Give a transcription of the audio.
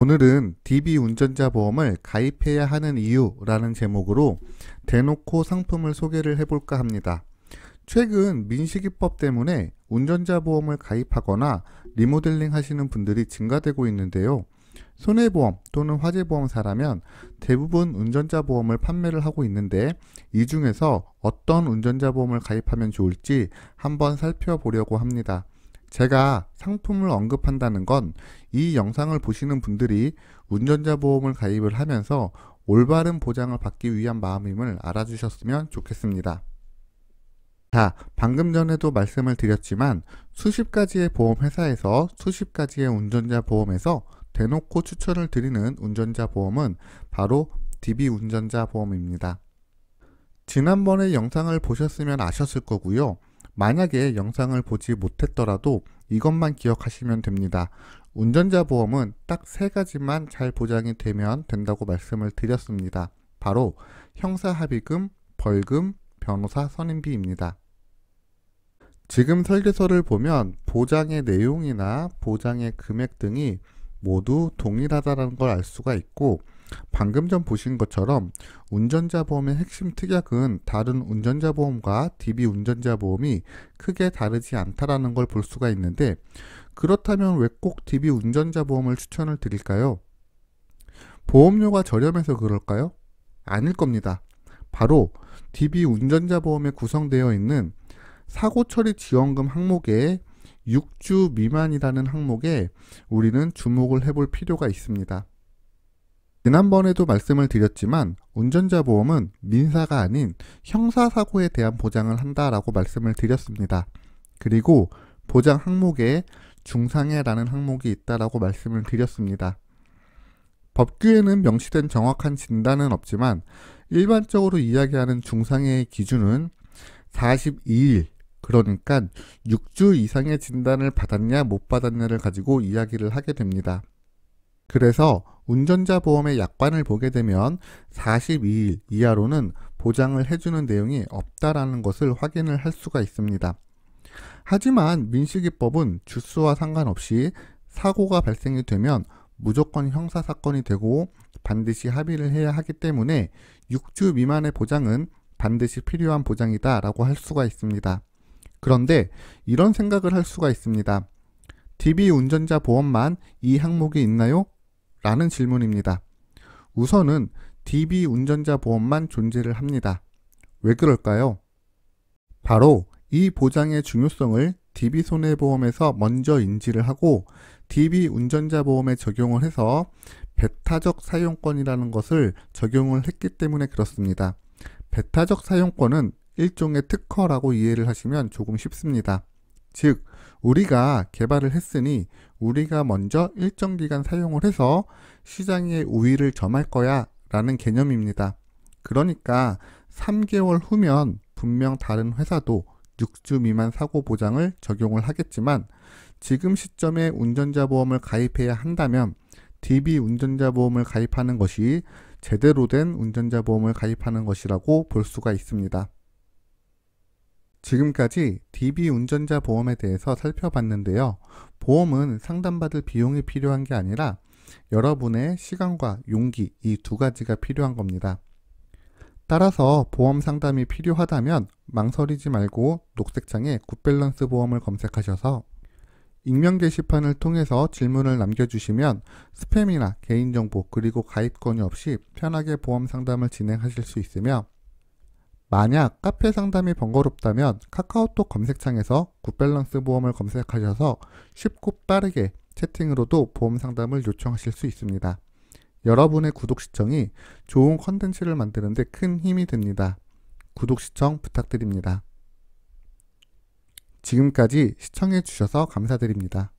오늘은 DB 운전자 보험을 가입해야 하는 이유라는 제목으로 대놓고 상품을 소개를 해볼까 합니다. 최근 민식이법 때문에 운전자 보험을 가입하거나 리모델링 하시는 분들이 증가되고 있는데요. 손해보험 또는 화재보험사라면 대부분 운전자 보험을 판매를 하고 있는데 이 중에서 어떤 운전자 보험을 가입하면 좋을지 한번 살펴보려고 합니다. 제가 상품을 언급한다는 건 이 영상을 보시는 분들이 운전자 보험을 가입을 하면서 올바른 보장을 받기 위한 마음임을 알아주셨으면 좋겠습니다. 자, 방금 전에도 말씀을 드렸지만 수십 가지의 보험 회사에서 수십 가지의 운전자 보험에서 대놓고 추천을 드리는 운전자 보험은 바로 DB 운전자 보험입니다. 지난번에 영상을 보셨으면 아셨을 거고요. 만약에 영상을 보지 못했더라도 이것만 기억하시면 됩니다. 운전자 보험은 딱 세 가지만 잘 보장이 되면 된다고 말씀을 드렸습니다. 바로 형사합의금, 벌금, 변호사 선임비입니다. 지금 설계서를 보면 보장의 내용이나 보장의 금액 등이 모두 동일하다는 걸 알 수가 있고, 방금 전 보신 것처럼 운전자 보험의 핵심 특약은 다른 운전자 보험과 DB 운전자 보험이 크게 다르지 않다라는 걸 볼 수가 있는데, 그렇다면 왜 꼭 DB 운전자 보험을 추천을 드릴까요? 보험료가 저렴해서 그럴까요? 아닐 겁니다. 바로 DB 운전자 보험에 구성되어 있는 사고처리 지원금 항목에 6주 미만이라는 항목에 우리는 주목을 해볼 필요가 있습니다. 지난번에도 말씀을 드렸지만 운전자 보험은 민사가 아닌 형사사고에 대한 보장을 한다라고 말씀을 드렸습니다. 그리고 보장 항목에 중상해라는 항목이 있다라고 말씀을 드렸습니다. 법규에는 명시된 정확한 진단은 없지만 일반적으로 이야기하는 중상해의 기준은 42일, 그러니까 6주 이상의 진단을 받았냐 못 받았냐를 가지고 이야기를 하게 됩니다. 그래서 운전자 보험의 약관을 보게 되면 42일 이하로는 보장을 해주는 내용이 없다라는 것을 확인을 할 수가 있습니다. 하지만 민식이법은 주수와 상관없이 사고가 발생이 되면 무조건 형사사건이 되고 반드시 합의를 해야 하기 때문에 6주 미만의 보장은 반드시 필요한 보장이다 라고 할 수가 있습니다. 그런데 이런 생각을 할 수가 있습니다. DB 운전자 보험만 이 항목이 있나요? 라는 질문입니다. 우선은 DB 운전자 보험만 존재를 합니다. 왜 그럴까요? 바로 이 보장의 중요성을 DB 손해보험에서 먼저 인지를 하고 DB 운전자 보험에 적용을 해서 배타적 사용권이라는 것을 적용을 했기 때문에 그렇습니다. 배타적 사용권은 일종의 특허라고 이해를 하시면 조금 쉽습니다. 즉, 우리가 개발을 했으니 우리가 먼저 일정 기간 사용을 해서 시장에 우위를 점할 거야 라는 개념입니다. 그러니까 3개월 후면 분명 다른 회사도 6주 미만 사고 보장을 적용을 하겠지만 지금 시점에 운전자 보험을 가입해야 한다면 DB 운전자 보험을 가입하는 것이 제대로 된 운전자 보험을 가입하는 것이라고 볼 수가 있습니다. 지금까지 DB 운전자 보험에 대해서 살펴봤는데요. 보험은 상담받을 비용이 필요한 게 아니라 여러분의 시간과 용기, 이 두 가지가 필요한 겁니다. 따라서 보험 상담이 필요하다면 망설이지 말고 녹색창에 굿밸런스 보험을 검색하셔서 익명 게시판을 통해서 질문을 남겨주시면 스팸이나 개인정보 그리고 가입 권유 없이 편하게 보험 상담을 진행하실 수 있으며, 만약 카페 상담이 번거롭다면 카카오톡 검색창에서 굿밸런스 보험을 검색하셔서 쉽고 빠르게 채팅으로도 보험 상담을 요청하실 수 있습니다. 여러분의 구독 시청이 좋은 컨텐츠를 만드는 데 큰 힘이 됩니다. 구독 시청 부탁드립니다. 지금까지 시청해 주셔서 감사드립니다.